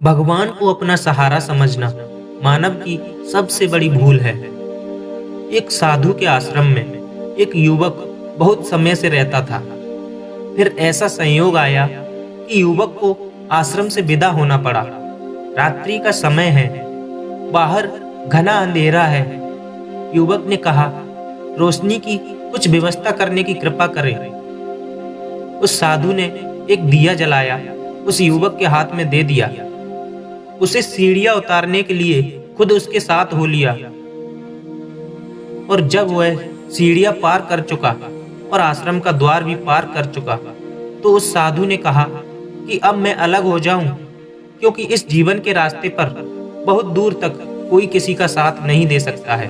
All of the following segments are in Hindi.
भगवान को अपना सहारा समझना मानव की सबसे बड़ी भूल है। एक साधु के आश्रम में एक युवक बहुत समय से रहता था। फिर ऐसा संयोग आया कि युवक को आश्रम से विदा होना पड़ा। रात्रि का समय है, बाहर घना अंधेरा है। युवक ने कहा, रोशनी की कुछ व्यवस्था करने की कृपा करें। उस साधु ने एक दिया जलाया, उस युवक के हाथ में दे दिया। उसे सीढ़ियां उतारने के लिए खुद उसके साथ हो लिया। और जब वह सीढ़ियां पार कर चुका और आश्रम का द्वार भी पार कर चुका, तो उस साधु ने कहा कि अब मैं अलग हो जाऊं, क्योंकि इस जीवन के रास्ते पर बहुत दूर तक कोई किसी का साथ नहीं दे सकता है।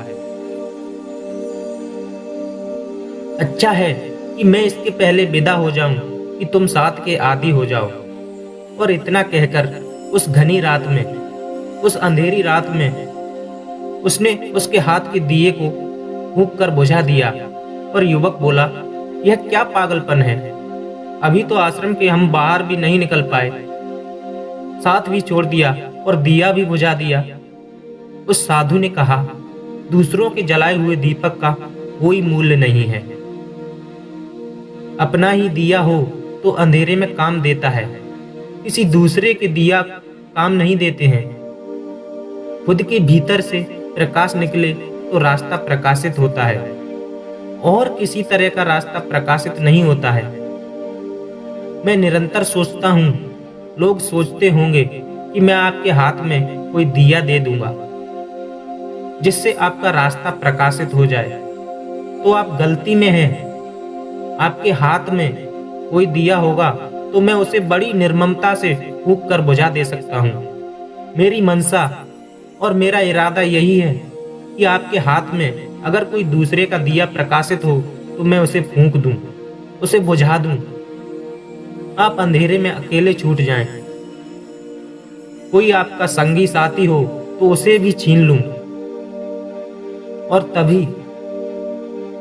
अच्छा है कि मैं इसके पहले विदा हो जाऊं कि तुम साथ के आदी हो जाओ। और इतना कहकर उस घनी रात में, उस अंधेरी रात में, उसने उसके हाथ के दिए को फूंक कर बुझा दिया। और युवक बोला, यह क्या पागलपन है। अभी तो आश्रम के हम बाहर भी नहीं निकल पाए, साथ भी छोड़ दिया और दिया भी बुझा दिया। उस साधु ने कहा, दूसरों के जलाए हुए दीपक का कोई मूल्य नहीं है। अपना ही दिया हो तो अंधेरे में काम देता है, किसी दूसरे के दिया काम नहीं देते हैं। खुद के भीतर से प्रकाश निकले तो रास्ता प्रकाशित होता है, और किसी तरह का रास्ता प्रकाशित नहीं होता है। मैं निरंतर सोचता हूँ, लोग सोचते होंगे कि मैं आपके हाथ में कोई दिया दे दूंगा जिससे आपका रास्ता प्रकाशित हो जाए, तो आप गलती में हैं। आपके हाथ में कोई दिया होगा तो मैं उसे बड़ी निर्ममता से फूंक कर बुझा दे सकता हूँ। मेरी मनसा और मेरा इरादा यही है कि आपके हाथ में अगर कोई दूसरे का दिया प्रकाशित हो तो मैं उसे फूंक दूं, उसे बुझा दूं। आप अंधेरे में अकेले छूट जाएं। कोई आपका संगी साथी हो तो उसे भी छीन लूं। और तभी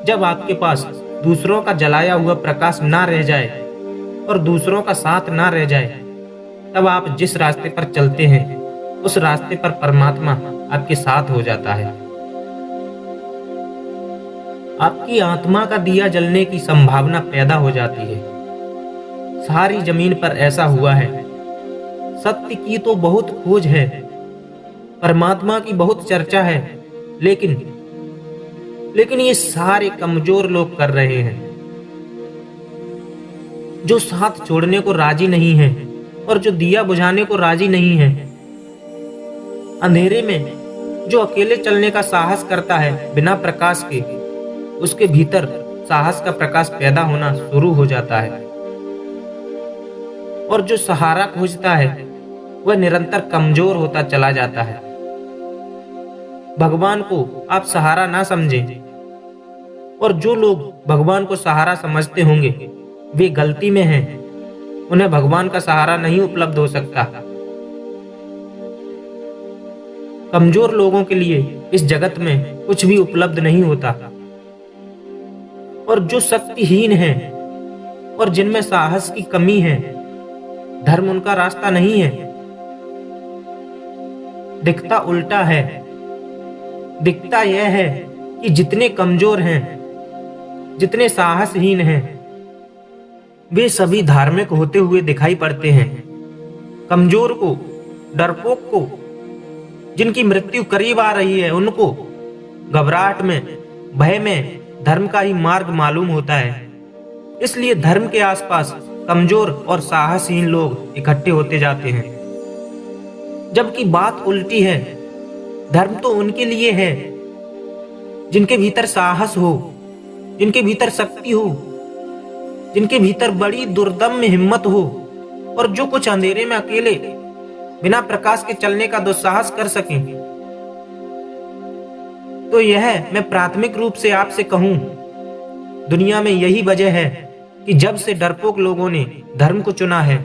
जब आपके पास दूसरों का जलाया हुआ प्रकाश ना रह जाए और दूसरों का साथ ना रह जाए, तब आप जिस रास्ते पर चलते हैं उस रास्ते पर परमात्मा आपके साथ हो जाता है। आपकी आत्मा का दिया जलने की संभावना पैदा हो जाती है। सारी जमीन पर ऐसा हुआ है। सत्य की तो बहुत खोज है, परमात्मा की बहुत चर्चा है, लेकिन ये सारे कमजोर लोग कर रहे हैं, जो साथ छोड़ने को राजी नहीं है और जो दिया बुझाने को राजी नहीं है। अंधेरे में जो अकेले चलने का साहस करता है बिना प्रकाश के, उसके भीतर साहस का प्रकाश पैदा होना शुरू हो जाता है। और जो सहारा खोजता है वह निरंतर कमजोर होता चला जाता है। भगवान को आप सहारा ना समझें, और जो लोग भगवान को सहारा समझते होंगे वे गलती में हैं। उन्हें भगवान का सहारा नहीं उपलब्ध हो सकता। कमजोर लोगों के लिए इस जगत में कुछ भी उपलब्ध नहीं होता। और जो शक्तिहीन हैं और जिनमें साहस की कमी है, धर्म उनका रास्ता नहीं है। दिखता उल्टा है। दिखता यह है कि जितने कमजोर हैं, जितने साहसहीन हैं, वे सभी धार्मिक होते हुए दिखाई पड़ते हैं। कमजोर को, डरपोक को, जिनकी मृत्यु करीब आ रही है, उनको घबराहट में, भय में धर्म का ही मार्ग मालूम होता है। इसलिए धर्म के आसपास कमजोर और साहसहीन लोग इकट्ठे होते जाते हैं। जबकि बात उल्टी है। धर्म तो उनके लिए है जिनके भीतर साहस हो, जिनके भीतर शक्ति हो, जिनके भीतर बड़ी दुर्दम्य हिम्मत हो, और जो कुछ अंधेरे में अकेले बिना प्रकाश के चलने का दुस्साहस कर सकें। तो यह मैं प्राथमिक रूप से आपसे कहूं, दुनिया में यही वजह है कि जब से डरपोक लोगों ने धर्म को चुना है,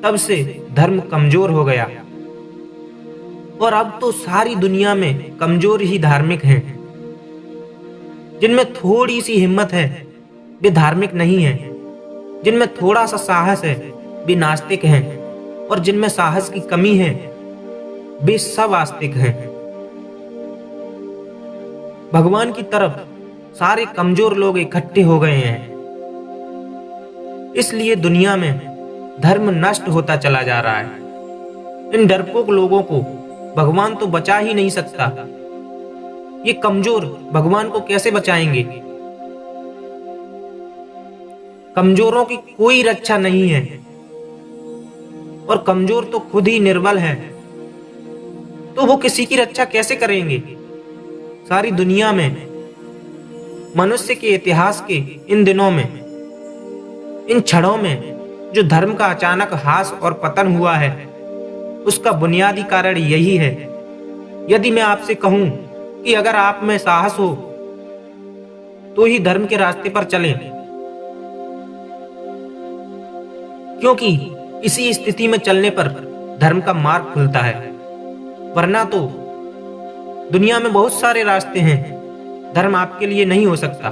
तब से धर्म कमजोर हो गया। और अब तो सारी दुनिया में कमजोर ही धार्मिक हैं। जिनमें थोड़ी सी हिम्मत है वे धार्मिक नहीं हैं। जिनमें थोड़ा सा साहस है वे नास्तिक हैं। और जिनमें साहस की कमी है वे सब आस्तिक हैं। भगवान की तरफ सारे कमजोर लोग इकट्ठे हो गए हैं। इसलिए दुनिया में धर्म नष्ट होता चला जा रहा है। इन डरपोक लोगों को भगवान तो बचा ही नहीं सकता। ये कमजोर भगवान को कैसे बचाएंगे? कमजोरों की कोई रक्षा नहीं है और कमजोर तो खुद ही निर्बल है, तो वो किसी की रक्षा कैसे करेंगे? सारी दुनिया में मनुष्य के इतिहास के इन दिनों में, इन क्षणों में जो धर्म का अचानक ह्रास और पतन हुआ है, उसका बुनियादी कारण यही है। यदि मैं आपसे कहूं कि अगर आप में साहस हो तो ही धर्म के रास्ते पर चलें, क्योंकि इसी स्थिति में चलने पर धर्म का मार्ग खुलता है। वरना तो दुनिया में बहुत सारे रास्ते हैं, धर्म आपके लिए नहीं हो सकता।